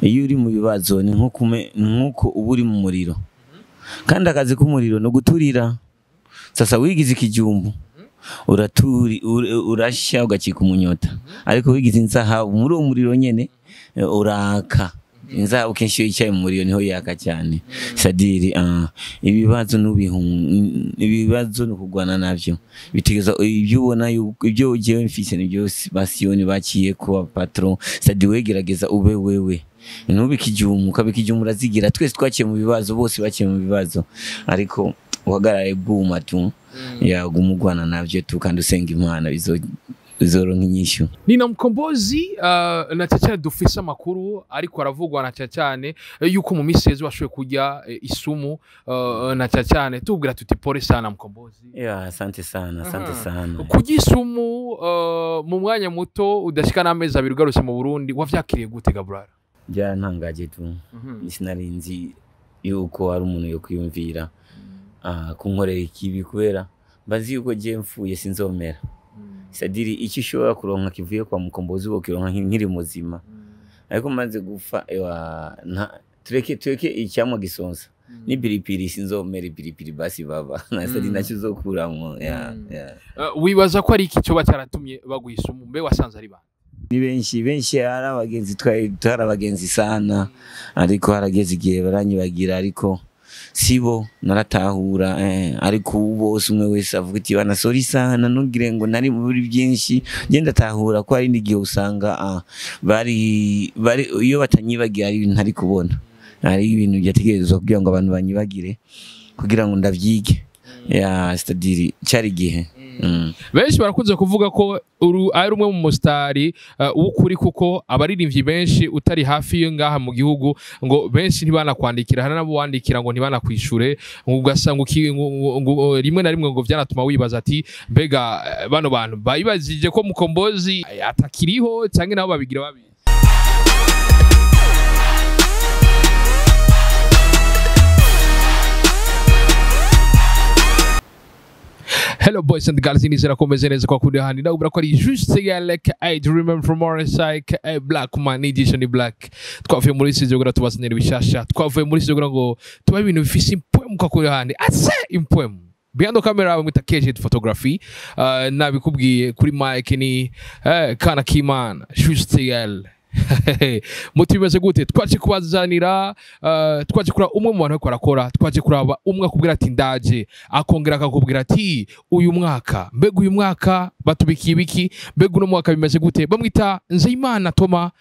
iyo uri mu bibazo ni nkuko uba uri mu muriro kandi akazi k'umuriro no guturira sasa wigize ikijumbu urashya ugacika umunyota ariko wigize inzahabu muri uwo muriro nyene uraka inzahabu kenshi yicaye mu muriro niho yaka cyane sadiri ibibazo ibibazo no kugwana navyo bitegeza ibyo ubona ibyo ugiye mfise nibyo basiyoni baciye ko patron sadi wegerageza ube wewe nubikijumuka bikijumura zigira twese twaciye mu bibazo bose baciye mu bibazo ariko uhagaraye bwuma tu yagumugwana navyo tu kandi usenga imana bizoronka inyishu. Nina Mkombozi na cyane dufise amakuru ariko aravugwa na cyane yuko mu misezi washoye kujya isumu na cyane tubwira tuti pole sana Mkombozi. Asante sana, asante sana. Kujya isumu mu mwanya muto udashika n'amezi abiri ugarutse mu Burundi wavyakiriye gute Gabrara? Byarantangaje tu. Sinarinzi yuko ari umuntu yo kwiyumvira kunkorera ikibi kubera bazi yuko je mfuye sinzomera. Sadiri iki ushobora kuronka kivuye kwa Mkombozi wo kironka nkiri muzima ariko maze gupfa tureke icyamwa gisonsa ni biripiri sinzomera biripiri basi baba nasadi nacyo zokuramwo wibaza ko ari iki cyo bataratumye bagwisuma mbe wasanze ari bana ni benshi ari abagenzi twarabagenzi sana ariko harageze igihe baranyibagira ariko sibo naratahura ariko bose umwe wese avuga ati bana sorry sana ntugire ngo nari mu buri byinshi genda tahura ko ari ndigiye usanga bari iyo batanyibagira ari ibintu ntari kubona ari ibintu byategerezwa kugira ngo abantu banyibagire kugira ngo ndavyige stadiri cyari gihe benshi barakunze kuvuga ko ari umwe mu mustari ukuri kuko abaririmbyi benshi utari hafi yo ngaha mu gihugu ngo benshi ntibana kwandikira hana nabo wandikira ngo ntibana kwishure ugasanga rimwe na rimwe ngo byanatuma wibaza ati mbega bano bantu bayibazije ko Mkombozi atakiriho cyangwa nabo babigira babi. Hello boys and girls, inizera komeze neza kwa kundi handi na ubra ko ari juste like I do remember from our side a black man edition black twavuye muri studio gura tubazanira bishasha twavuye muri studio ngo tuba ibintu bifise impwemu kwa kundi handi ase impwemu behind camera bamwita KJ photography nabikubwiye kuri mic ni kana Kimana juste muti bimeze gute twaje kubazanira twaje kura umwe mu bantu ko arakora twaje kuraba umwe akubwira ati ndaje akongera akakubwira ati uyu mwaka mbega uyu mwaka batubikiye ibiki mbega uno mwaka bimeze gute bamwita Nzeyimana Toma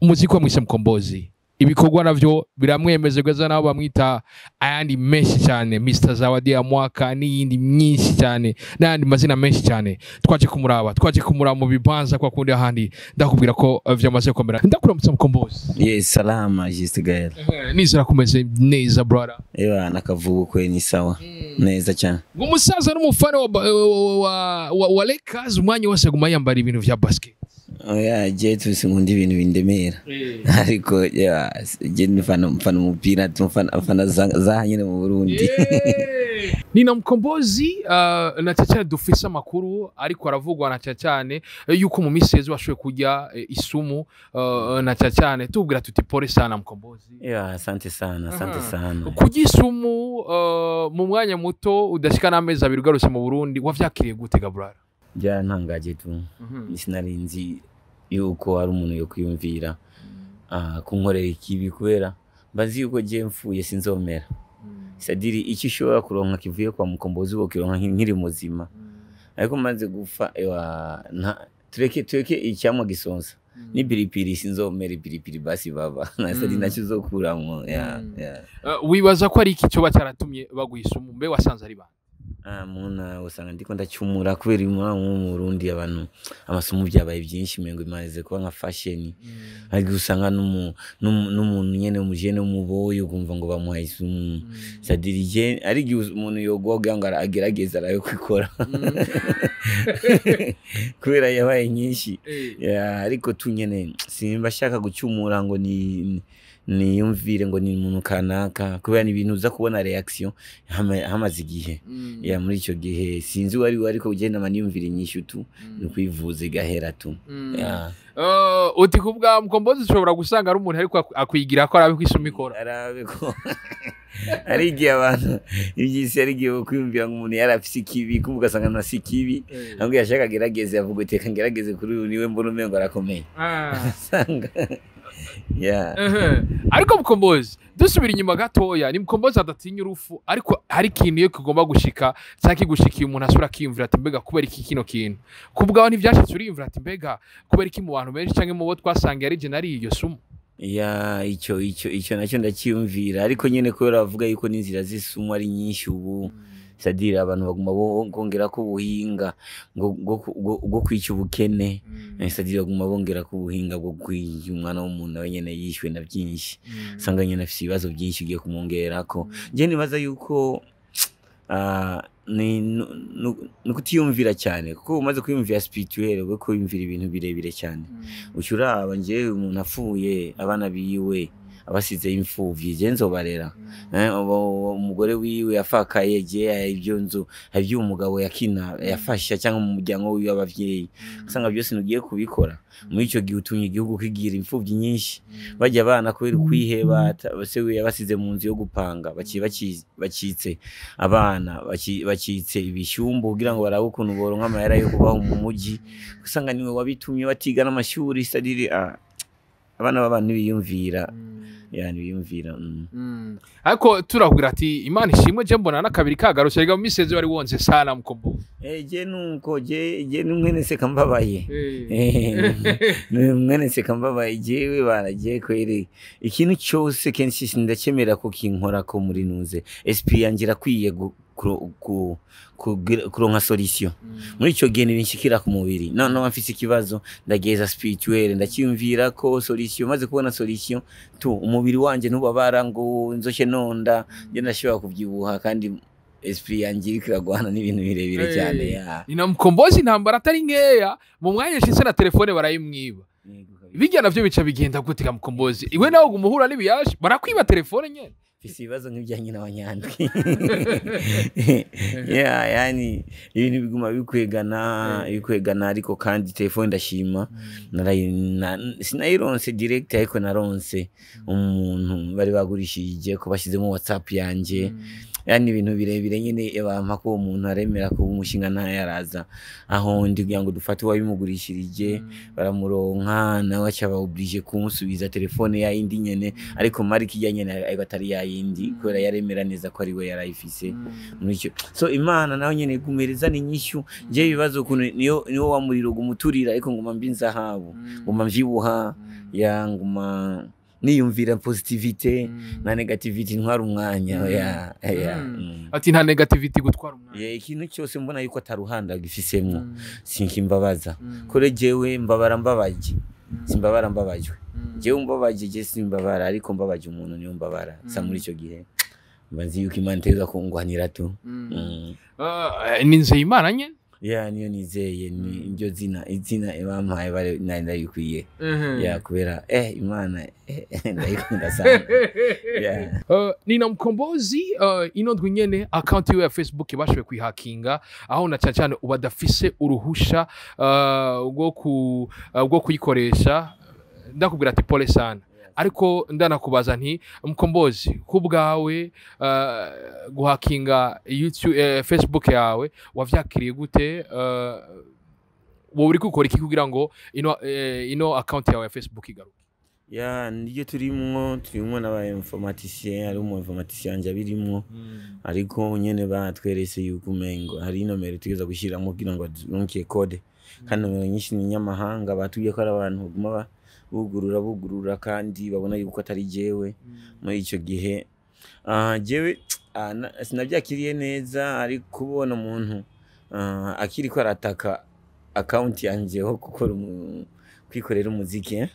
umuziki wa mwise Mkombozi ibikorwa navyo biramwemezegeza nabo bamwita ayandi menshi cyane Mr Zawadi ya mwaka n'iyindi myinshi cyane n'andi mazina menshi cyane twaje kumuraba mu bibanza kwa kundi ahandi ndakubwira ko vyamaze komera ndakuramutsa Mkombozi. Yes salama juste Gael nizera kumeze neza brother nakavuga ko ni sawa neza cyane ngumusaza n'umufana wa Lakers umwanya wose guma yambara ibintu vya basket je tusimundi ibintu bindemera ariko je nifana umupira tufana zahanye mu Burundi. Nina Mkombozi na cyane dufise amakuru ariko aravugwa na cyane yuko mu misezi washoye kujya isumu na cyane tubwira tuti pole sana Mkombozi. Asante sana, asante sana. Kujya isumu mu mwanya muto udashika n'amezi abiri ugarutse mu Burundi wavyakiriye gute Gabrara? Byarantangaje tu. Sinarinzi yuko ari umuntu yo kwiyumvira kunkorera ikibi kubera bazi yuko je mfuye sinzomera. Sadiri iki ushobora kuronka kivuye kwa Mkombozi wo kironka nkiri muzima ariko maze gupfa tureke icyamwa gisonsa ni biripiri sinzomera biripiri basi baba nasadi nacyo zokuramwo wibaza ko ari iki cyo bataratumye bagwisuma mbe wasanze ari bana muna usanga ndiko ndacyumura kubera mu Burundi abantu amasumu byabaye byinshi mengo imaze kuba nka fashion ariko usanga n'umuntu nyene umujene umuboyo kumva ngo bamuhaye isumu sadirije ari umuntu yogoga ngo agerageza arayo kwikora kubera yabaye nyinshi ariko tunyene simba shaka gucyumura ngo niyumvire ngo ni umuntu kanaka kubera ni ibintu uza kubona reaction hamaze igihe ya muri icyo gihe sinzi wari ariko ugenda maniyumvire inyishu tu no kwivuza igahera tu uti kubwa Mkombozi ushobora gusanga ari umuntu ariko akwigira ko arabe kwisuma ikora arabe ko ari igihe abantu ibyisi ari igihe kwiyumvira ngo umuntu yarafise ikibi kuvugasanga na sikibi ahubwo yashaka gerageze avuga uteka ngerageze kuri niwe mbona umengo arakomeye sanga ariko Mkombozi dusubira inyuma gatoya ni Mkombozi adatinya urufu ariko hari ikintu yo kigomba gushika cyangwa kigushikiye umuntu asura akiyumvira ati mbega kubera iki kino kintu kubwaho ntibyashitse uriyumvira ati mbega kubera iki mu bantu benshi cyangwa mu bo twasangiye ari je nari iyo sumu icyo nacyo ndakiyumvira ariko nyene kubera bavuga yuko n'inzira z'isumu ari nyinshi ubu sadira abantu baguma bongera ko ubuhinga bwo kwica ubukene sadira baguma bongera ko ubuhinga bwo kwica umwana w'umuntu nawe nyene yishwe na byinshi usanga nyene afite ibibazo byinshi ugiye kumwongerako je nibaza yuko ni kutiyumvira cyane kuko umaze kwiyumvira spirituel we kwiyumvira ibintu birebire cyane ucyuraba nje umuntu afuye abana biwe abasize imfuvyi je nzobarera umugore wiwe yafakaye je ibyo nzu havyo umugabo yakina yafasha cyangwa mu muryango wiwe abavyeyi usanga byose nugiye kubikora muri icyo gihe utunye igihugu kigira imfuvyi nyinshi bajya abana kubera kwiheba bose we yabasize mu nzu yo gupanga bacitse abana bacitse ibishyumbu kugira ngo barabe ukuntu boronka amahera yo kubaho mu mujyi usanga niwe wabitumye batiga n'amashuri sadiri abana b'abantu biyumvira yani biyumvira ariko turabwira ati Imana ishimwe je mbona nakabiri kagarusha yiga mu miseze wari wonze sana Mkombozi je nuko je numwene seka mbabaye numwene seka mbabaye jewe baragiye kwere ikintu cyose kenshi ndakemera ko kinkora ko muri nuze SP yangira kwiye kuronka solution muri icyo gihe nibinshikira ku mubiri none mfise ikibazo ndageza spirituel ndakiyumvira ko solution maze kubona solution tu umubiri wanje ntubabara ngo nzoke nonda je ndashobora kuvyibuha kandi esprit yanjye kiragwana n'ibintu birebire cyane ni na Mkombozi intambara atari nkeya mu mwanya shise na telefone barayimwiba bijya navyo bica bigenda gutika Mkombozi iwe nawo gumuhura n'ibiyaje barakwiba telefone nyene ibibazo nk'ibyanye n'abanyandwi yani ibintu biguma bikwegana ariko kandi telefone ndashima sinayironse direct ariko naronse umuntu bari bagurishije ko bashyizemo WhatsApp yanje yani ibintu birebire nyene bampa ko umuntu aremera ko umushinga nta yaraza aho ndi kugira ngo dufate wabimugurishirije baramuronka nawe acaba oblige kumusubiza telefone ya indi nyene ariko mari kijyanye na batari ya yindi kubera yaremera neza ko ari we yarayifise muri cyo so Imana nawe nyene gumereza ni nyishu je bibazo kuno niyo wamuriro gumuturira ariko nguma mbinza habo nguma mvyibuha ya nguma niyumvira positivity na negativity ntwara umwanya ati nta negativity gutwara umwanya ikintu cyose mbona yuko ataruhanda gifisemo sinkimbabaza kore jewe mbabara mbabaje simbabara mbabajwe jewe mbabaje je simbabara ariko mbabaje umuntu niyo mbabara sa muri icyo gihe mbanzi yuko Imana iteza kungwanira tu ninze Imana nye niyo nizeye ni ibyo izina bampaye bari ndayikwiye kubera Imana ndayikunda sana ni na Mkombozi inondwe nyene account ya Facebook ibashwe kwihakinga aho na cyane ubadafise uruhusha rwo kuyikoresha ndakubwira ati pole sana ariko ndanakubaza nti Mkombozi kubwawe guhakinga YouTube Facebook yawe wavyakiriye gute wowe uri gukora iki kugira ngo ino account yawe ya Facebook igaruke niyo turimwo n'aba informaticien ari mu informaticien anje birimwo ariko nyene batwerese yuko mengo hari nomero tugeza gushiramo kugira ngo nonke code kandi nomero nyinshi ni nyamahanga batuye ko ari abantu guma bugurura kandi babona yuko atari jewe muri icyo gihe jewe sinabyakiriye neza ari kubona umuntu akiri ko arataka account yanje ho gukora kwikorera umuziki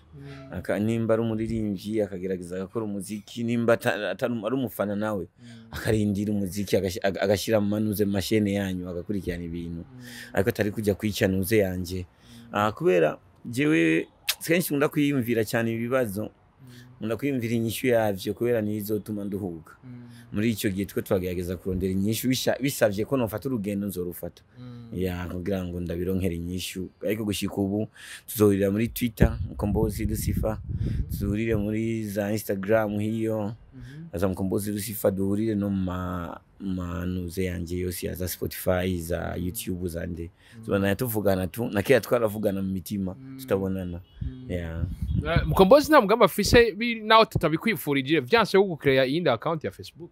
nimba ari umuririmbyi akagerageza gukora umuziki nimba ari umufana nawe akarindira umuziki agashira mu manuze mashene yanyu agakurikirana ibintu ariko atari kujya kwicanuze yanje kubera jewe kenshi nkunda kwiyumvira cyane ibibazo nkunda kwiyumvira inyishu yavyo kubera nizotuma nduhuka muri ico gihe twe twagerageza kurondera inyishu bisavye ko nofata urugendo nzorufata ya kugira ngo ndabironkera inyishu ariko gushika ubu tuzohurira muri Twitter MKOMBOZI Lucifer tuzohurire muri za Instagram hiyo aza MKOMBOZI Lucifer duhurire no manuze yanje yose ya za Spotify za YouTube zande tubana tuvugana tu na kera twaravugana mu mitima tutabonana yeah MKOMBOZI nta mugamba afise naho tutabikwifurije vyanse yo gucreate iyindi account ya Facebook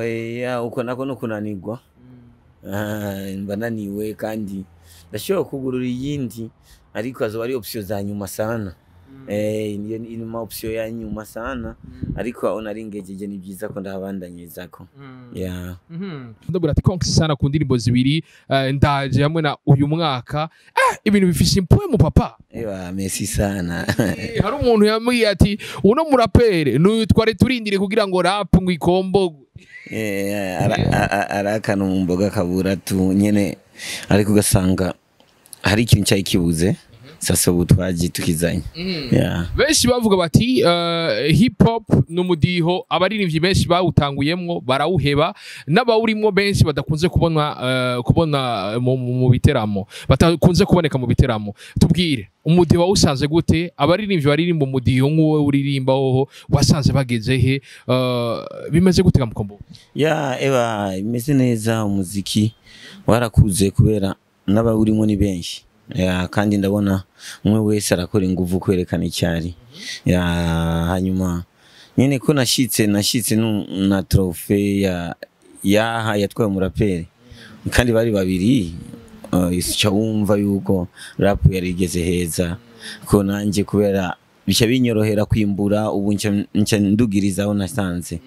yeah uko nako no kunanirwa mbananiwe kandi ndashobora kugurura iyindi ariko azoba ari option za nyuma sana ni ma option ya nyuma sana ariko aho naringejeje ni byiza ko ndahabandanyizako yeah ndabura ati konki sana ku ndirimbo zibiri ndaje hamwe na uyu mwaka ibintu bifise impuwe mu papa merci sana hari umuntu yambwiye ati uno murapere n'uyu twari turindire kugira ngo rap ngo ikombo arakana mu mboga kabura tu nyene ariko ugasanga hari ikintu cyayi kibuze sasa ubu twagiye tukizanye benshi bavuga bati hip hop n'umudiho abaririmbyi benshi bawutanguyemwo barawuheba n'abawurimwo benshi badakunze kubona mu biteramo batakunze kuboneka mu biteramo tubwire umudiho wawusanze gute abaririmbyi baririmba umudiho nk'uwo uririmba hoho wasanze bageze he bimeze gute ga Mukombo imeze neza umuziki warakuze kubera n'abawurimwo ni benshi kandi ndabona umwe wese arakora ingufu kwerekana icyari hanyuma nyene ko nashitse na trofe yatwaye umuraperi kandi bari babiri isha wumva yuko rap yarigeze heza ko nanje kubera bicha binyorohera kwimbura ubu nca ndugirizaho nasanze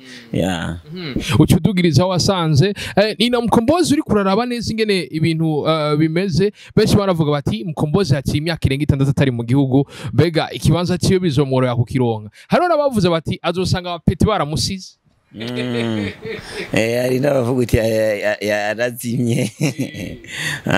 ucudugirizaho wasanze ni na Mukombozi uri kuraraba neza ingene ibintu bimeze benshi baravuga bati Mukombozi haciye imyaka irenga 6 atari mu gihugu bega ikibanza ciyo bizomoroya kukironka hano nabavuze bati azosanga abapeti baramusize ari nabavuga uti yarazimye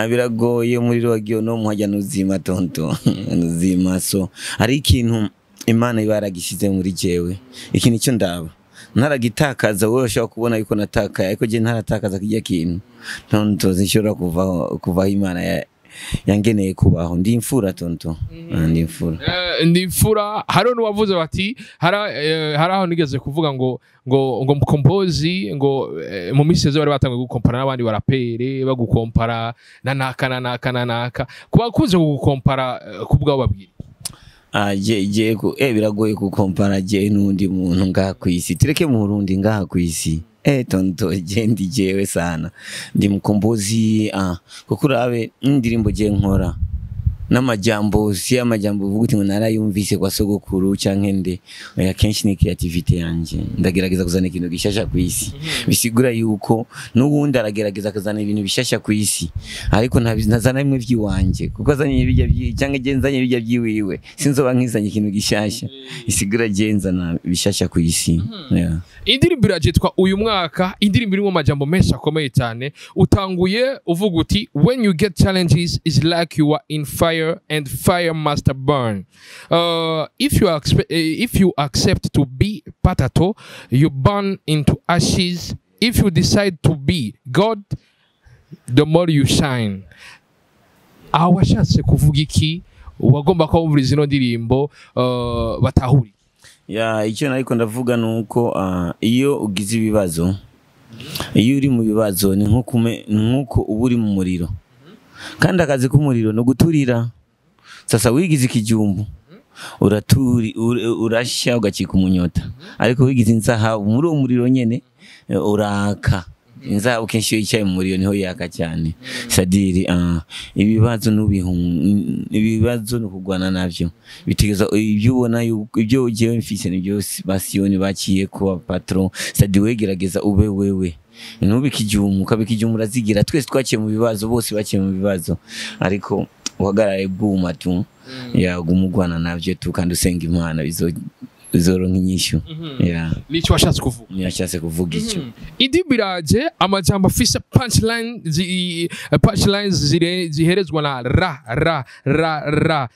biragoye muri rogio no muhajya nuzima tonto nuzima so ari ikintu Imana ibaragishize muri jewe iki nicyo ndaba ntaragitakaza wowe ushaka kubona yuko natakaye ariko je ntaratakaza kijya kintu tonto zishobora kuva Imana yangeneye kubaho ndi imfura tonto ndi imfura haro n'uwavuze bati haraho nigeze kuvuga ngo Mukombozi ngo mu miseze bari batangiye gukompara n'abandi barapere bagukompara na naka kubakunze gukompara kubwaho babwira biragoye gukompara je n'undi muntu ngaha kwisi tureke mu Burundi ngaha kwisi tonto ndi jewe sana ndi Mukombozi kuko urabe indirimbo je nkora n'amajambo si amajambo uvuga uti ngo narayumvise kwa sogokuru canke nde kenshi ni creativity yanje ndagerageza kuzana ikintu gishasha kwisi bisigura yuko n'ubundi aragerageza kuzana ibintu bishasha kwisi ariko ntazana bimwe by'iwanje kuko azanye bijya canke genzanye bijya byiwiwe sinzoba nkizanye ikintu gishasha isigura genzana bishasha kwisi indirimbo iragitwa uyu mwaka indirimbo irimo amajambo menshi akomeye cyane utanguye uvuga uti when you get challenges is like you are in fire and fire must burn. If you accept to be potato, you burn into ashes. If you decide to be God, the more you shine. Awashatse kuvuga iki wagomba ko umvira zino ndirimbo batahuri. Icyo nariko ndavuga nuko iyo ugize ibibazo iyo uri mu bibazo ni nkuko uburi mu muriro kandi akazi k'umuriro no guturira sasa wigize ikijumbu urashya ugacika umunyota ariko wigize inzaha muri uwo muriro nyene uraka inzaha kenshi yicaye mu muriro niho yaka cyane sadiri ibibazo ibibazo no kugwana navyo bitegeza ibyo ubona ibyo ugiye mfise nibyo basiyoni baciye kuba patron sadiri wegerageza ube wewe nubikijumbu kabikijumbu urazigira twese twaciye mu bibazo bose baciye mu bibazo ariko uhagaraye bwuma tu yagumugwana navyo tu kandi usenga Imana bizoronka inyishu nico washatse kuvuga yashatse kuvuga icyo idibiraje amajambo afise punchlines ziherezwa na ra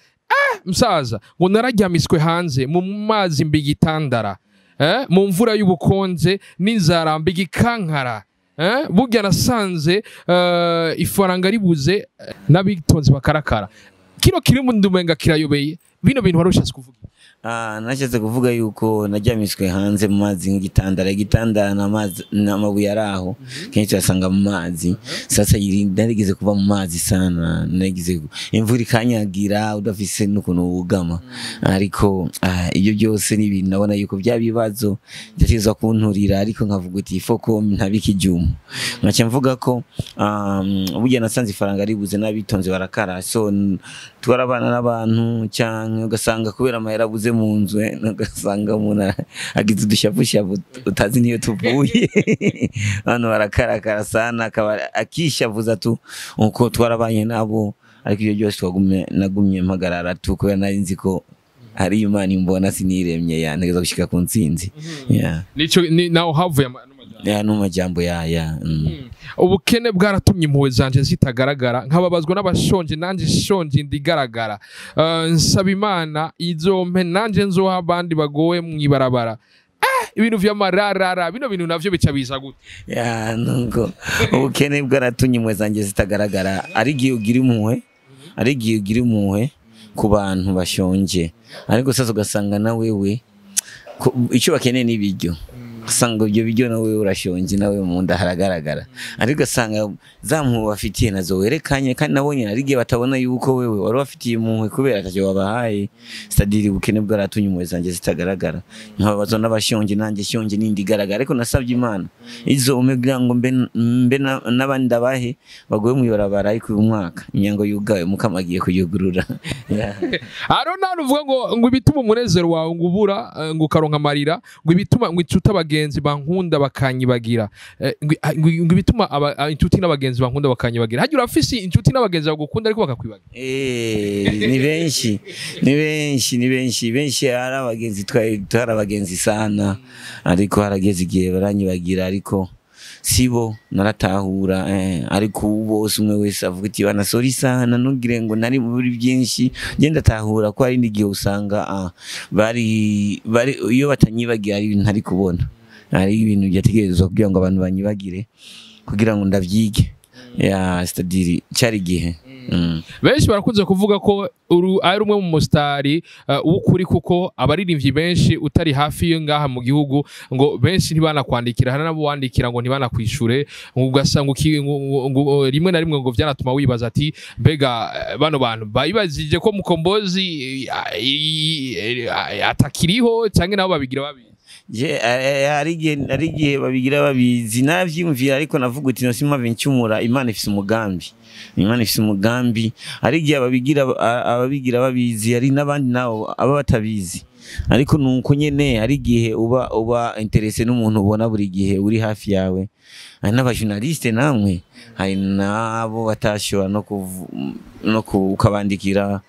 msaza ngo nararyamiswe hanze mu mazi mbigitandara mu mvura y'ubukonje n'inzara mbigikankara burya nasanze ifaranga ribuze n'abitonzi bakarakara kino kiri mu ndumenga kirayobeye bino bintu warushatse kuvuga nashatse kuvuga yuko naryamiswe hanze mu mazi nk'igitandara n'amabuye araho kenshi asanga mu mazi sasa narigeze kuva mu mazi sana nagize imvura ikanyagira udafise n'ukuntu wugama ariko ibyo byose ni ibintu nabona yuko byabibazo byateza kunturira ariko nkavuga uti ifoko ntabikijuma nkaca mvuga ko burya nasanze ifaranga ribuze n'abitonze barakara so twarabana n'abantu cyane ugasanga kubera amahera abuze mu nzu ugasanga umuntu agize udushavu utazi niyo tuvuye hano barakarakara sana akishavuza tu uko twarabanye nabo ariko ibyo byose nagumye mpagarara tu kubera nari nzi ko hari Imana imbona siniremye yantegeza gushika ku ntsinzi nico naho havuye n'amajambo ubukene bwaratumye impuhwe zanje zitagaragara nkababazwa n'abashonje nanje shonje ndigaragara nsaba Imana izompe nanje nzoha abandi bagowe mwibarabara ibintu vy'amararara bino bintu navyo bica biza gute nuko ubukene bwaratumye impuhwe zanje zitagaragara ari gihe ugira impuhwe ku bantu bashonje ariko sasa ugasanga na wewe icyo bakeneye n'ibiryo usanga ibyo biryo nawe urashonje nawe mu nda haragaragara ariko usanga zampuwe bafitiye nazo werekanye kandi nabonye ari gihe batabona yuko wewe wari bafitiye impuhwe kubera atacyo wabahaye stadiri ubukene bwaratumye impuhwe zanje zitagaragara nkababazo n'abashonje nanjye shonje nindi garagara ariko nasabye Imana izo umubwira ngo mbe n'abandi ndabahe bagoye mu ibarabara ariko uyu mwaka inyango yugaye mukamagiye kuyugurura arona uvuga ngo ibituma umunezero wawe ngubura ngo karonka marira ngo ibituma ngo icuta abagenzi bankunda bakanyibagira ngo ibituma inshuti n'abagenzi bankunda bakanyibagira hajya urafisi inshuti n'abagenzi bagukunda ariko bakakwibagira ni benshi ari abagenzi twari abagenzi sana ariko harageze igihe baranyibagira ariko sibo naratahura ariko bose umwe wese avuga ati bana sorry sana ntugire ngo nari muri byinshi genda tahura ko ari ndigiye usanga bari iyo batanyibagira ari ibintu ntari kubona ari ibintu byategerezwa kugira ngo abantu banyibagire kugira ngo ndavyige stadiri cyari gihe benshi barakunze kuvuga ko ari umwe mu mustari ukuri kuko abaririmbyi benshi utari hafi yo ngaha mu gihugu ngo benshi ntibanakwandikira hari nabo wandikira ngo ntibanakwishura ugasanga rimwe na rimwe ngo byanatuma wibaza ati bega bano bantu bayibazije ko mukombozi atakiriho cyangwa nabo babigira babi hari igihe babigira babizi navyumvira ariko navuga uti no simva vincumura Imana ifise umugambi hari igihe ababigira babizi hari n'abandi nawo aba batabizi ariko nuko nyene hari igihe uba interesse n'umuntu ubona buri gihe uri hafi yawe hari n'abajournaliste namwe hari nabo batashobora no kukabandikira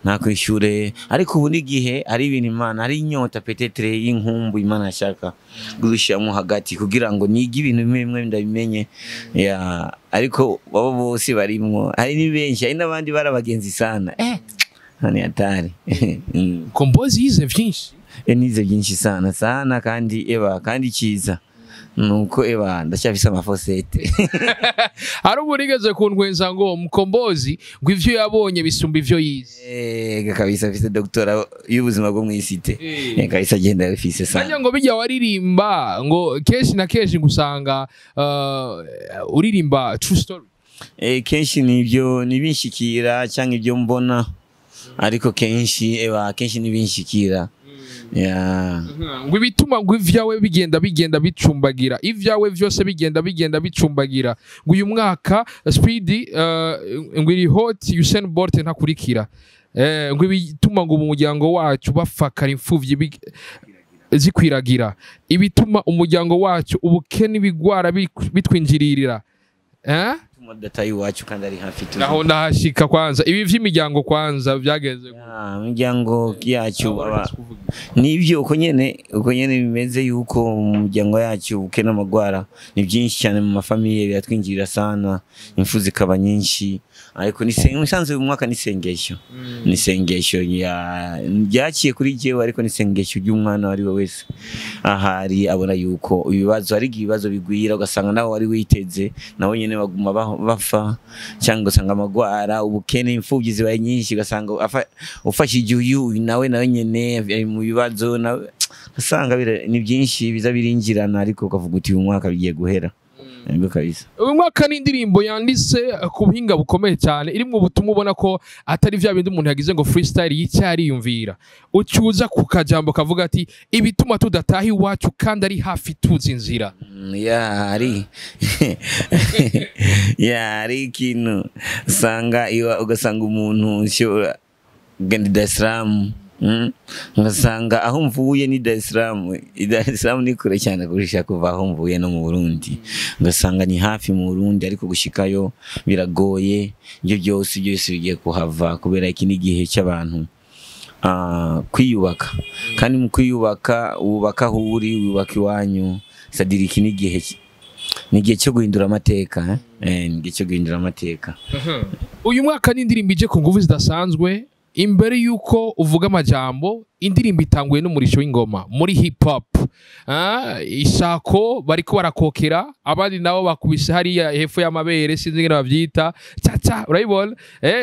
nakwishure ariko ubu n'igihe ari ibintu Imana ari inyota petetre y'inkumbu Imana ashaka gushiramo hagati kugira ngo nige ibintu bimwe ndabimenye ariko babo bose barimwo hari ni benshi hari n'abandi barabagenzi sana hani atari Kombozi yize vyinshi nize byinshi sana kandi kiza nuko ndacyafise amafosete hari uburigeze kuntwenza ngo Mukombozi ngo ivyo yabonye bisumba ivyo yize kabisa afise doctora y'ubuzima bwo mwisite kabisa agenda afise sana ngo bijya waririmba ngo kenshi na kenshi ngusanga uririmba true story kenshi nibyo nibinshikira cyangwa ibyo mbona ariko kenshi nibinshikira ngo ibituma ngo ivyawe bigenda bicumbagira ivyawe vyose bigenda bicumbagira ngo uyu mwaka speed ngo iri hot Usain Bolt ntakurikira ngo ibituma ngo umuryango wacu bafakara imfuvyi zikwiragira ibituma umuryango wacu ubukene bigwara bitwinjiririra datayi wacu kandi ari hafi tu naho ndahashika kwanza ibi vy'imiryango kwanza byageze imiryango yacu nivyo uko nyene bimeze yuko umuryango yacu ukena amagwara ni byinshi cyane mu mafamiye biratwinjirira sana imfu zikaba nyinshi ariko nisanzwe uyu mwaka nisengesho nisengesho yaciye kuri jewe ariko nisengesho ry'umwana wari we wese ahari abona yuko ibibazo ari ibibazo bigwira ugasanga nawe wari witeze nawe nyene baguma bafa cyangwa ugasanga amagwara ubukene imfuvyi zibaye nyinshi ugasanga ufashije uyu nawe nyene mu bibazo nawe ugasanga ni byinshi biza birinjirana ariko ukavuga uti uyu mwaka bigiye guhera Ego kabisa. Uyu mwaka n'indirimbo yanditse ku buhinga bukomeye cyane irimo ubutumwa ubona ko atari vya bindi umuntu yagize ngo freestyle yicyari yumvira. Ucuza ku kajambo kavuga ati ibituma tudataha iwacu kandi ari hafi tuzi inzira. Yari yari kino sanga ugasanga umuntu ushobora genda Dar es Salaam ngasanga aho mvuye ni Dar es Salaam ni kure cyane kurisha kuva aho mvuye no mu Burundi ngasanga ni hafi mu Burundi ariko gushikayo biragoye ibyo byose bigiye kuhava kubera iki ni gihe cy'abantu kwiyubaka kandi mu kwiyubaka ubaka huri wubaka iwanyu sadiri iki ni gihe cyo guhindura amateka ni gihe cyo guhindura amateka. Uyu mwaka n'indirimbo ije ku nguvu zidasanzwe imbere yuko uvuga amajambo indirimbo itanguye n'umurisho w'ingoma muri hip hop ishako bariko barakokera abandi nabo bakubise hariya hepfo y'amabere sinzi ngene bavyita cha urayibona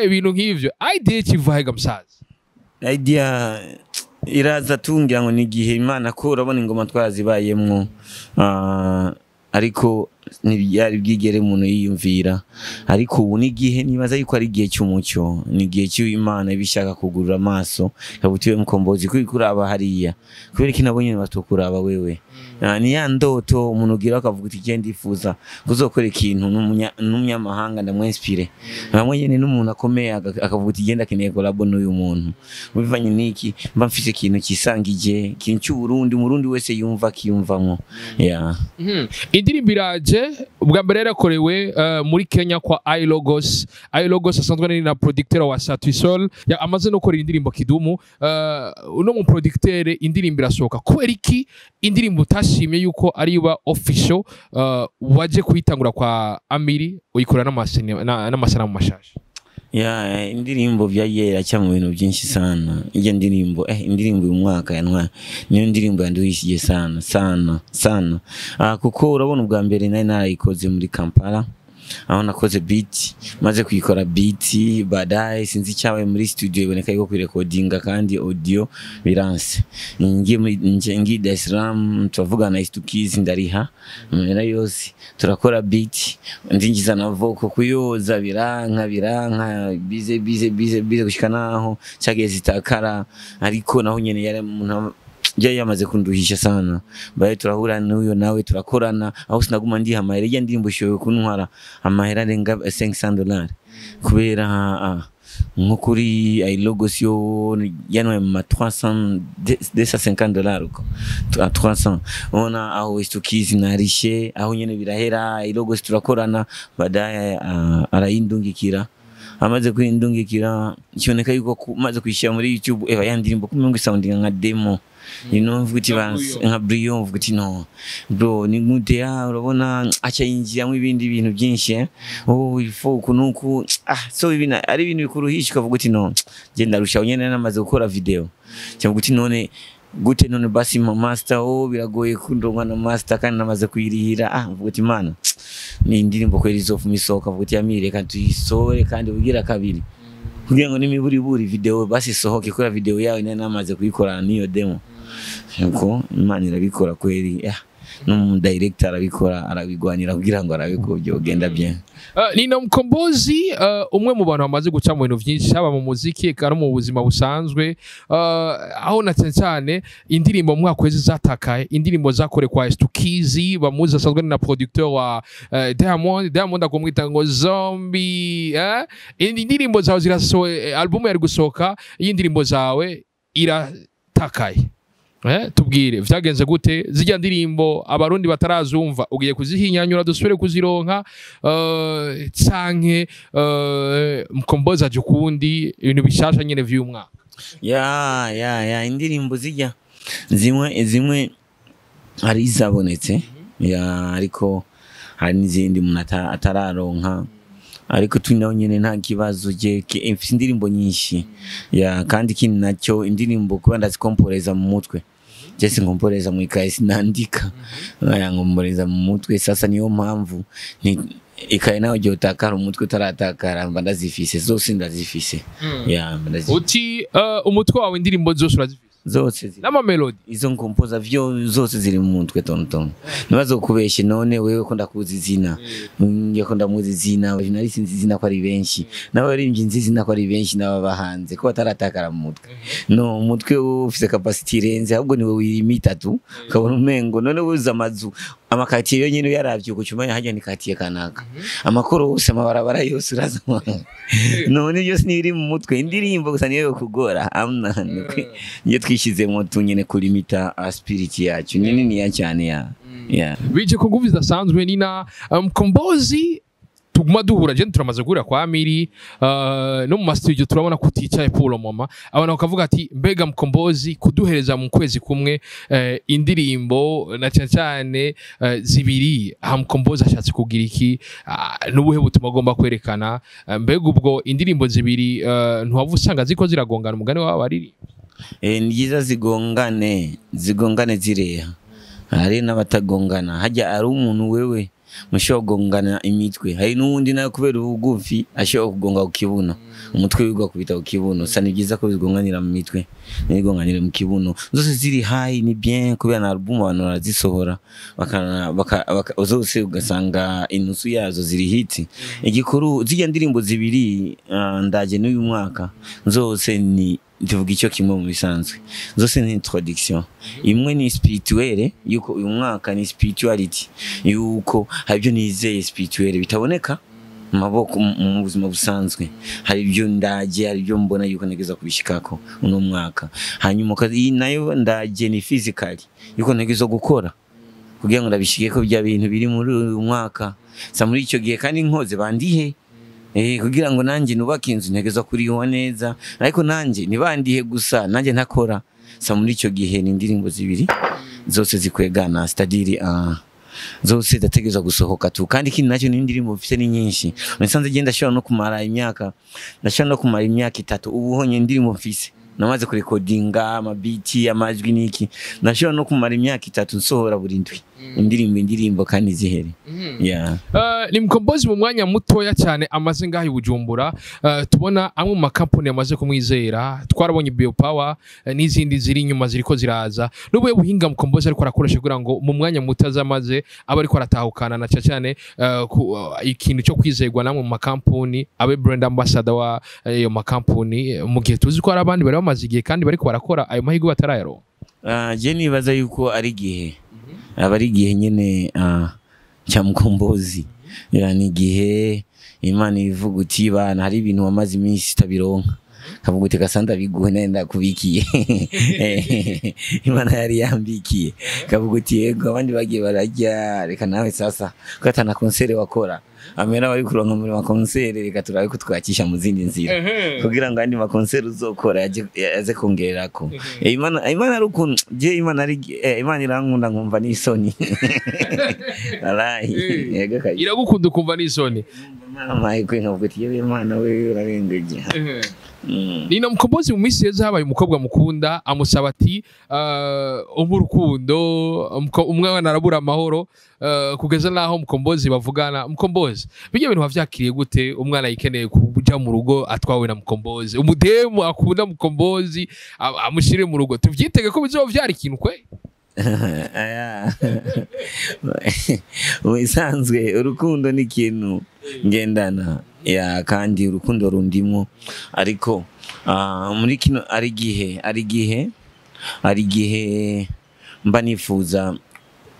ibintu nk'ivyo idea kivaga musaza idea iraza tungira ngo ni gihe Imana ko urabona ingoma twarazibayemwo ariko ntibyari bwigere umuntu yiyumvira ariko ubu ni gihe nibaza yuko ari gihe cy'umucyo ni gihe cy'Imana ibishaka kugurura amaso kabutiwe MKOMBOZI kuraba hariya kubera iki nabonye batokuraba wewe ni ya ndoto umuntu ugira akavuga uti je ndifuza kuzokora ikintu n'umunyamahanga ndamwinspire bamwe nyene n'umuntu akomeye akavuga uti genda keneye collabo n'uyu muntu bivanye niki mba mfise ikintu kisangije ikintu cy'Uburundi umurundi wese yumva kiyumvamo indirimbo iraje ubwa mbere yarakorewe muri Kenya kwa iLogos asanzwe ari na producteur wa Satisol amaze no gukora indirimbo kidumu uno mu producteur indirimbo irasohoka kubera iki indirimbo utashimye yuko ari ba official waje kuitangura kwa Amiri uyikora n'amasanamu mashasha indirimbo vyayera cya mu bintu byinshi sana iyo indirimbo uyu mwaka yanwa niyo ndirimbo yanduhishije sana kuko urabona ubwa mbere narayikoze muri Kampala aho nakoze beat maze kuyikora beat badaye sinzi cyabaye muri studio iboneka yuko kwirecordinga kandi audio biranse ngi Dar es Salaam tuvugana istukizi ndariha mera yose turakora beat ndingiza na vocal kuyoza biranka bize gushikanaho cyageze zitakara ariko naho nyene yare umuntu yamaze kunduhisha sana baye turahura n'uyo nawe turakorana aho sinaguma ndi hama ya ndirimbo shoye kuntwara amahera renga $500 kubera nko kuri iLogos yo yanwe ma $250 uko $300 ona aho istukizi narishe aho nyene birahera iLogos turakorana badaya arayindungikira amaze kwindungikira cyoneka yuko maze kwishya muri YouTube yandirimbo kumengo sounding nka demo vuguti nka brilliant vuguti no bro ni gute urabona acha yinjira mu ibindi bintu byinshi ifo kunuku so ibina ari ibintu bikuruhishika vuguti no je ndarusha nyene namaze gukora video cyangwa guti none gute none basi master biragoye kundonga na master kandi namaze kuyirihira vuguti mana ni indirimbo kweli zofu misoka vuguti Amiri kandi tuyisore kandi bugira kabiri kugira ngo nimiburi video basi sohoke kora video yawe namaze kuyikorana niyo demo nuko Imana irabikora kweli no director arabikora arabigwanira kugira ngo arabikobyo genda bien. Ni MKOMBOZI umwe mu bantu bamaze guca mu bintu byinshi haba mu muziki kandi mu buzima busanzwe aho na cyane indirimbo mu mwaka weze zatakaye indirimbo zakore kwa Stukizi bamuzi asanzwe na producteur wa Diamond akomwita ngo Zombie indirimbo zawe zirasohoye album yari gusohoka y'indirimbo zawe iratakaye tubwire vyagenze gute zijya ndirimbo abarundi batarazumva ugiye kuzihinyanyura dusubire kuzironka canke MKOMBOZI aje kundi ibintu bishasha nyene vy'umwaka indirimbo zijya zimwe ari zabonetse ariko hari n'izindi umuntu atararonka ariko turi naho nyene nta kibazo je mfise indirimbo nyinshi ya kandi kindi nacyo indirimbo kuba ndazikomporeza mu mutwe jesi ngomporeza mu ikaye sinandika ngomporeza mu mutwe sasa niyo mpamvu ikaye naho je utakara umutwe utaratakara mba ndazifise zose ndazifise ya uti umutwe wawe indirimbo zose urazifise zose nama melody izo ngompoza vyo zose ziri mu mutwe tonton nibazo kubeshe none wewe ko ndakuzi izina ngiye ko ndamuzi izina nari sinzi izina ko ari benshi n'abaririmbyi nzi izina ko ari benshi n'ababa hanze ko bataratakara mu mutwe no umutwe ufise capacity renze ahubwo niwe wirimita tu kabona umengo none wuza amazu amakatiye yo nyine yaravye uko cyumanya hajya ni katiye kanaka amakoro yose amabarabara yose uraza none byose niri mu mutwe indirimbo gusa niyo kugora amna niyo twishizemo tunyene kulimita spirit yacu nini ya cyane ya bije ko nguvu zidasanzwe nina Mkombozi tuguma duhura je turamaze guhura kwa Amiri no mu studio turabona kuticaye Paulo mama abana bakavuga ati mbega Mkombozi kuduhereza mu kwezi kumwe indirimbo na cyane zibiri Mkombozi ashatse kugira iki n'ubuhe butuma agomba kwerekana mbega ubwo indirimbo zibiri ntuwavusanga ziko ziragongana umugani waba ariri nigiza zigongane zireha hari n'abatagongana hajya ari umuntu wewe mushogongana imitwe hari nundi na kubera ubugufi ashobora kugonga ukibuno umutwe wigwa kubita ukibuno sani byiza ko bigonganira mu mitwe nigonganira mu kibuno zose ziri high ni bien kubera na album abantu barazisohora zose ugasanga inusu yazo ziri hit igikuru zijya ndirimbo zibiri ndaje n'uyu mwaka zose ni ndivuga icyo kimwe mu bisanzwe zose ni introduction imwe ni spirituelle yuko uyu mwaka ni spirituality yuko habyo nizeye spirituelle bitaboneka maboko mu buzima busanzwe hari byo ndaje hari byo mbona yuko negeza kubishikako uno mwaka hanyuma kazi nayo ndaje ni physically yuko negeza gukora kugira ngo ndabishike ko bya bintu biri muri uyu mwaka sa muri icyo gihe kandi nkoze bandihe kugira ngo nanjye nubaka inzu ntegeza kuriho neza ariko nanjye nibandihe gusa nanjye ntakora sa muri icyo gihe ni indirimbo zibiri zose zikwegana stadiri zose dategeza gusohoka tu kandi kindi nacyo ni indirimbo mfite ni nyinshi nasanze genda shora no kumara imyaka ndashaka no kumara imyaka 3 ubu honye indirimbo mfise namaze ku recordinga amabiti amajwi niki nashobora no kumara imyaka 3 nsohora burindwi indirimbo kandi zihere ni Mkombozi mu mwanya mutoya cyane amaze ngahi Bujumbura tubona amwe mu makampani amaze kumwizera twarabonye Biopower n'izindi ziri inyuma ziriko ziraza n'ubuye buhinga Mkombozi ariko arakoresha kugira ngo mu mwanya mutazamaze aba ariko aratahukana na cyane ikintu cyo kwizerwa namwe mu makampani abe brand ambassador wa yo makampani mu gihe tuzi ko ari abandi bari bamaze igihe kandi bariko barakora ayo mahirwe batarayaro je nibaza yuko ari gihe abari gihe nyene cya Mkombozi yani gihe Imana ivuga uti bana hari ibintu wamaze iminsi tabironka kavuga uti gasanda biguhe nenda kubikiye Imana yari yambikiye kavuga uti yego abandi bagiye barajya reka nawe sasa kwatana konsere wakora amera bari kuronka muri makonsere reka turabe kutwakisha mu zindi nzira kugira ngo andi makonsere uzokora yaze kongererako Imana aruko je Imana irankunda nkumva n'isoni Naraye yego kayi iragukunda kumva n'isoni mama ikwenga vuti yewe Imana we urarengeje Nina Mkombozi mu minsi yeze habaye umukobwa mukunda amusaba ati umurukundo umwana arabura amahoro kugeza naho Mkombozi bavugana Mkombozi bijye bintu havyakiriye gute umwana yikeneye kuja mu rugo atwawe na Mkombozi umudemu akunda Mkombozi amushire mu rugo tuvyitege ko bizo vyari ikintu kwe wisanzwe urukundo ni ikintu ngendana ya kandi urukundo rundimo ariko muri kino ari gihe mba nifuza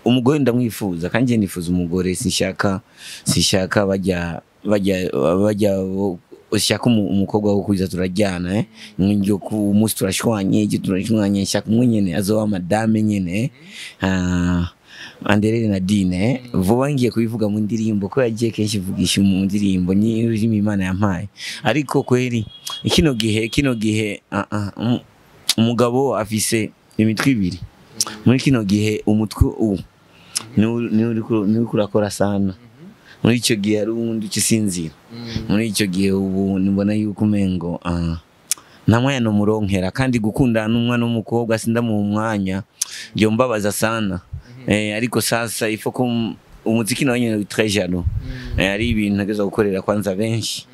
umugore ndamwifuza kandi nifuza umugore sinshaka bajya ushaka umukobwa wo kuza turajyana ngyo ku musi turashwanye shaka mwenyene azoba madame nyene Anderere na Dine vuba ngiye kubivuga mu ndirimbo ko yagiye kenshi vugisha mu ndirimbo ni urimo Imana yampaye ariko kweri kino gihe umugabo afise imitwe ibiri muri kino gihe umutwe ni uri kurakora sana muri icyo gihe hari ubundi ukisinzira muri icyo gihe ubu nibona yuko umengo nta mwanya no muronkera kandi gukundana n'umwana w'umukobwa sinda mu mwanya byo mbabaza sana ariko sasa ifo ko umuziki nawe nyene witrejeano ari ibintu nageza gukorera kwanza benshi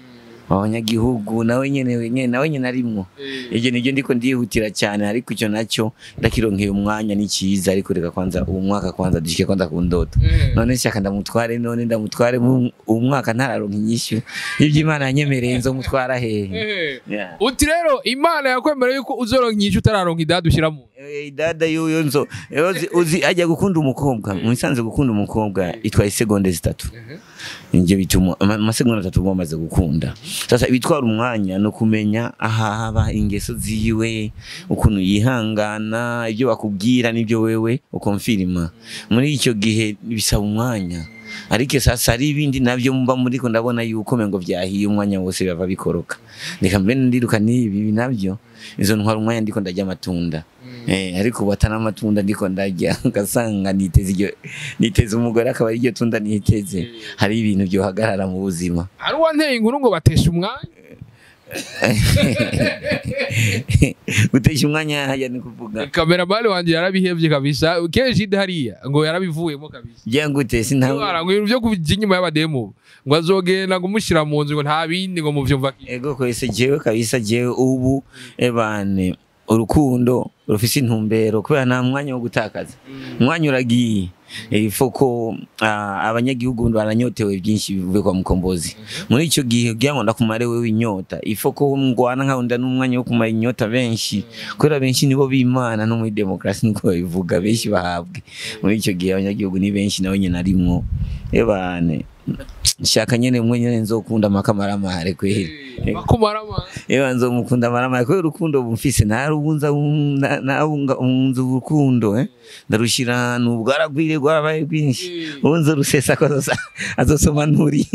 abanyagihugu nawe nyene arimwo ije nijye ndiko ndihutira cyane ariko icyo nacyo ndakironkeye umwanya ni cyiza ariko reka kwanza uwo mwaka kwanza dushike kwanda kundoto none cyaka ndamutware umwaka ntararonka inyishu ibyo Imana yanyemereye nzo mutwara hehe uti rero Imana yakwemereye yuko uzoronka inyishu utararonka idada ushiramo idada yo nzo uzi ajya gukunda umukobwa musanze gukunda umukobwa itwaye segonde 3 nje bituma amasegonda 3 bamaze gukunda sasa bitwara umwanya no kumenya ahaba ingeso ziwe ukuntu yihangana ibyo bakubwira nibyo wewe ukonfirma muri icyo gihe bisaba umwanya ariko sasa ari ibindi nabyo mba muri ko ndabona yuko mengo byahiye umwanya wose bava bikoroka reka mbe ndiruka nibi nabyo izo ntwara umwanya ndiko ndajya amatunda ariko batana amatunda ndiko ndajya ngasanga niteze umugore akaba ari iryo tunda niteze hari ibintu byo hagarara mu buzima ari wanteye inkuru ngo batesha umwanya utesha umwanya hajya ni kuvuga kamera bale wanje yarabihevye kabisa kenshi hariya ngo yarabivuyemo kabisa je ngute sintawe ngo ibintu byo kujya inyuma y'abademo ngo azogenda ngo mushira mu nzu ngo nta bindi ngo muvyumva ego kwese jewe kabisa jewe ubu ebane urukundo rufise intumbero kubera nta mwanya wo gutakaza umwanya uragiye ifoko abanyagihugu baranyotewe byinshi bivuye kwa Mukombozi muri icyo gihe byango ndakumare wewe inyota ifoko ngwana nkawunda n'umwanya wo kumara inyota benshi kubera benshi nibo b'Imana no muri demokrasi niko bivuga benshi bahabwe muri icyo gihe abanyagihugu ni benshi nawe nyene arimwo ebane shaka nyene mwenye nzokunda makamarama kwehera makumarama nzomukunda marama ko urukundo bumfise narubunza nabunga unzu urukundo ndarushira n'ubwaragwire gwabaye kwinshi unzo rusesa ko azosoma nturi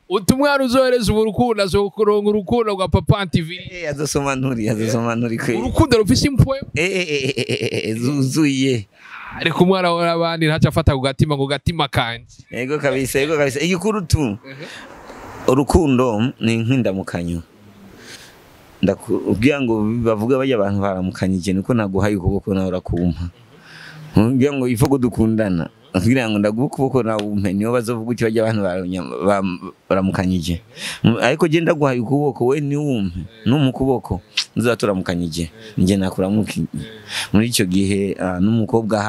utumwara uzohereza urukundo azokuronga urukundo rwa papa TV azosoma nturi kwe urukundo rufise impwe zuzuye ariko umwana w'abandi ntaca afata ku gatima ngo gatima kanje ego kabisa igikuru tu urukundo ni nk'indamukanyo ndakubwira ngo bavuga bajya abantu baramukanyije niko naguhaye ukuboko nawe urakumpa nkubwira ngo ifo kudukundana kugira ngo ndaguha ukuboko nawe umpe niyo bazovuga uti bajya abantu baramukanyije ariko je ndaguhaye ukuboko we ni umpe n'umukuboko nzaturamukanyije nje nakuramuki muri icyo gihe n'umukobwa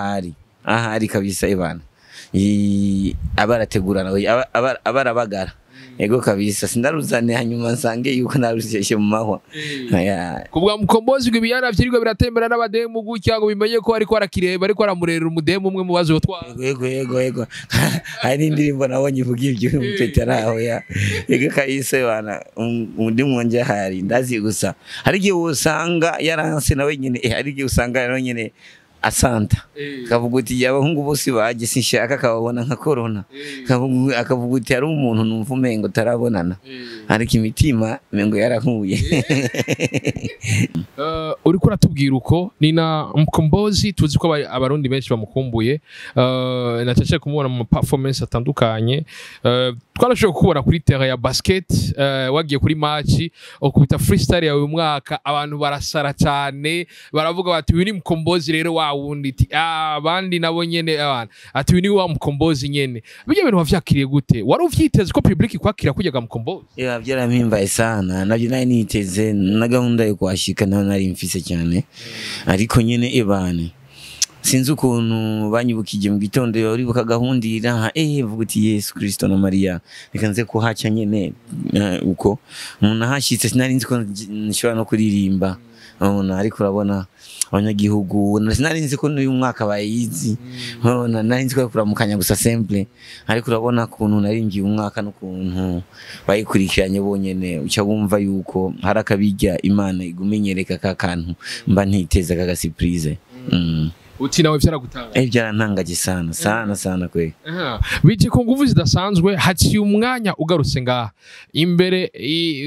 ahari kabisa ibana abarategurana abarabagara ego kabisa sindaruzane hanyuma nsange yuko narusheshe mu mahwa kubwa Mukombozi ngo ibiyara byirwa biratembera n'abademu gutya ngo bimenye ko ariko arakireba ariko aramurera umudemu umwe mu bazo twara ego hari indirimbo nabonye ivuga ibyo peteraho ego kabisa bana undi mwonje hari ndazi gusa hari gihe usanga yaranse nawe nyine hari gihe usanga nawe nyine asanta kavuga uti abahungu bose baje sinshaka kababona nka corona akavuga uti ari umuntu numva umengo tarabonana ariko imitima mengo yarahuye uri kuratubwira uko ni na Mukombozi tuzi ko abarundi benshi bamukumbuye nacaje kumubona mu performance atandukanye twarashoboye kubona kuri terrain ya basket wagiye kuri match okubita freestyle yawe umwaka abantu barasara cyane baravuga bati uyu ni Mukombozi rero wundi abandi nabo nyene abana ati uyu ni wa Mukombozi nyene bijye bintu wavyakiriye gute wari uvyiteze ko public kwakira kujyaga Mukombozi byarampimbaye sana nabyo nayo niteze na gahunda yo kwashika nayo nari mfise cyane ariko nyene ebane sinzi ukuntu banyibukije mu gitondo uribuka gahundira vuga uti Yesu Kristo na Maria bikanze kuhaca nyene uko umuntu ahashitse sinari nzi ko nshobora no kuririmba ariko urabona abanyagihugu nari nzi ko uyu mwaka bayizi nari nzi ko kuramukanya gusa simple ariko urabona kuntu naringiye umwaka no kuntu bayikurikiranye bonyene uca wumva yuko hari akabijya Imana igumenyereka kakantu mba ntiteza kaga surprise uti nawe byaragutanga byarantangaje sana kwe bije ko nguvu zidasanzwe haciye umwanya ugarutse ngaha imbere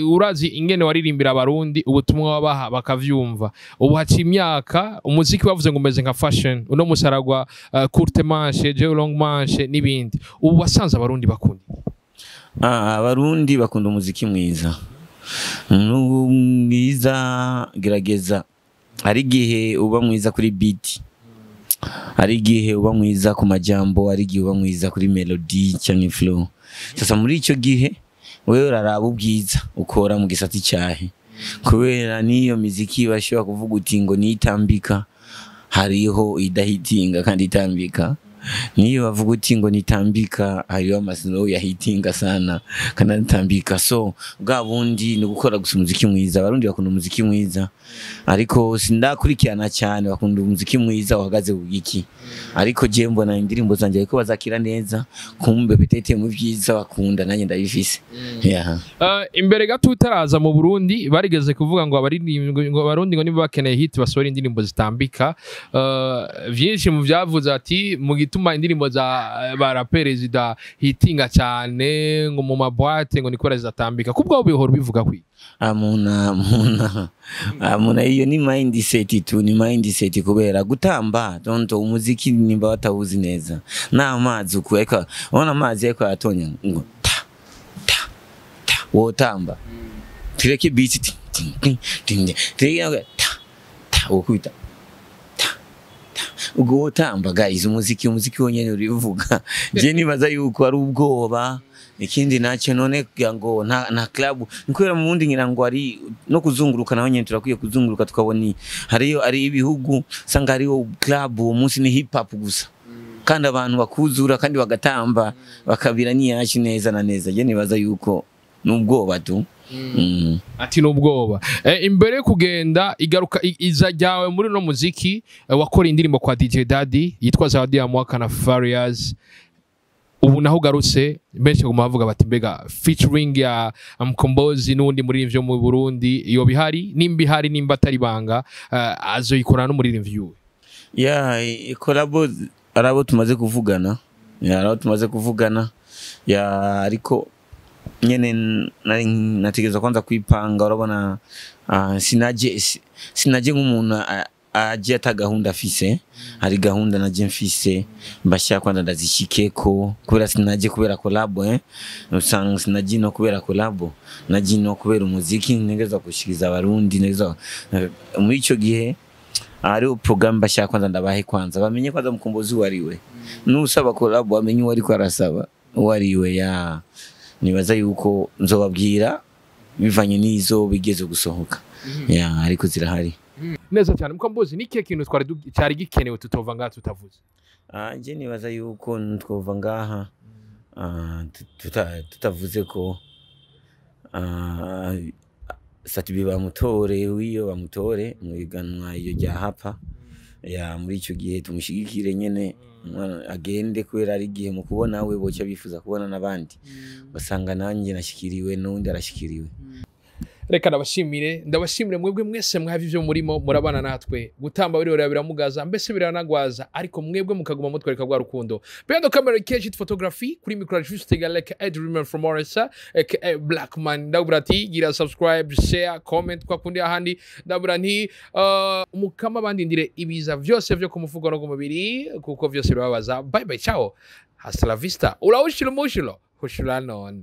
urazi ingene waririmbira abarundi ubutumwa wabaha bakavyumva ubu haciye imyaka umuziki wavuze ngo umeze nka fashion uno musaragwa courte manche long manche nibindi ubu wasanze abarundi bakundi abarundi bakunda umuziki mwiza mwiza gerageza hari gihe uba mwiza kuri beat hari gihe uba mwiza ku majambo hari gihe uba mwiza kuri melody cyangwa flow sasa muri ico gihe wewe uraraba ubwiza ukora mu gisati cyahe kubera niyo muziki bashobora kuvuga uti ngo nitambika hariho idahitinga kandi itambika niyo bavuga uti ngo nitambika hariho amasino yahitinga sana kandi nitambika so bwa bundi no gukora gusa umuziki mwiza abarundi bakunda umuziki mwiza ariko sindakurikirana cyane bakunda umuziki mwiza uhagaze kugiki ariko je mbona indirimbo zanje ariko bazakira neza kumbe betete mu byiza bakunda nanye ndabifise imbere gato utaraza mu Burundi barigeze kuvuga ngo abarundi ngo niba bakeneye hit basora indirimbo zitambika byinshi mu byavuze ati mu gituma indirimbo za baraperezida hitinga cyane ngo mu mabwate ngo nikora zitambika kubwo bihora bivuga kwi amuna iyo ni mindset tu ni mindset kubera gutamba tonto umuziki nimba batahuzi neza n'amazi ukweka ubona amazi yako yatonya ngo ta ta ta wotamba tireke beat tireke ta ta ukubita ubwo wotamba guys umuziki wonyene urivuga je nibaza yuko ari ubwoba ikindi nacyo none ngo na club nikwera mu wundi ngira ngo ari no kuzunguruka naho nyene turakwiye kuzunguruka tukaboni hariyo ari ibihugu sanga hariyo club umunsi ni hip hop gusa kandi abantu bakuzura kandi bagatamba bakabira niyashi neza na neza je nibaza yuko nubwoba tu ati nubwoba imbere kugenda igaruka iza ryawe muri no muziki wakora indirimbo kwa DJ Daddy yitwa huyumwaka na Farias ubu naho garutse benshi guma bavuga bati mbega featuring ya MKOMBOZI nundi muri ivyo mu Burundi iyo bihari nimba atari banga azoyikorana no muri review collabo arabo tumaze kuvugana ariko nyene nategeza kwanza kwipanga urabona sinaje nk'umuntu aje atagahunda afise hari gahunda naje mfise mbashaka kwanza ndazishikeko kubera sinaje kubera collabo usanga sinaje no kubera collabo naje no kubera umuziki negeza kushikiza abarundi negeza muri ico gihe ari program mbashaka kwanza ndabahe kwanza bamenye kwanza MKOMBOZI wariwe nusaba collabo bamenye wari ko arasaba wariwe nibaza yuko nzobabwira bivanye nizo bigeze gusohoka ariko zirahari neza cyane MKOMBOZI nike kintu cyari gikenewe tutova ngaha tutavuze je nibaza yuko twova ngaha tutavuze ko satibi bamutore wiyo bamutore mu iganwa iyo rya hapa muri ico gihe tumushigikire nyene agende kwera ari gihe mu kubona we boca bifuza kubona nabandi basanga nanjye nashikiriwe nundi arashikiriwe reka ndabashimire mwebwe mwese mwavi ivyo murimo murabana natwe gutamba biri biramugaza mbese biranagwaza ariko mwebwe mukaguma mutwereka gwa rukundo behind the camera kenshi photography kuri micro juste like I remember from Morisa black man ndaburati gira subscribe share comment kwa kundi ahandi ndaburani mukama abandi ndire ibiza vyose vyo kumufugo no kumubiri kuko vyose birababaza bye bye ciao hasta la vista ula ushilo mushilo hushula none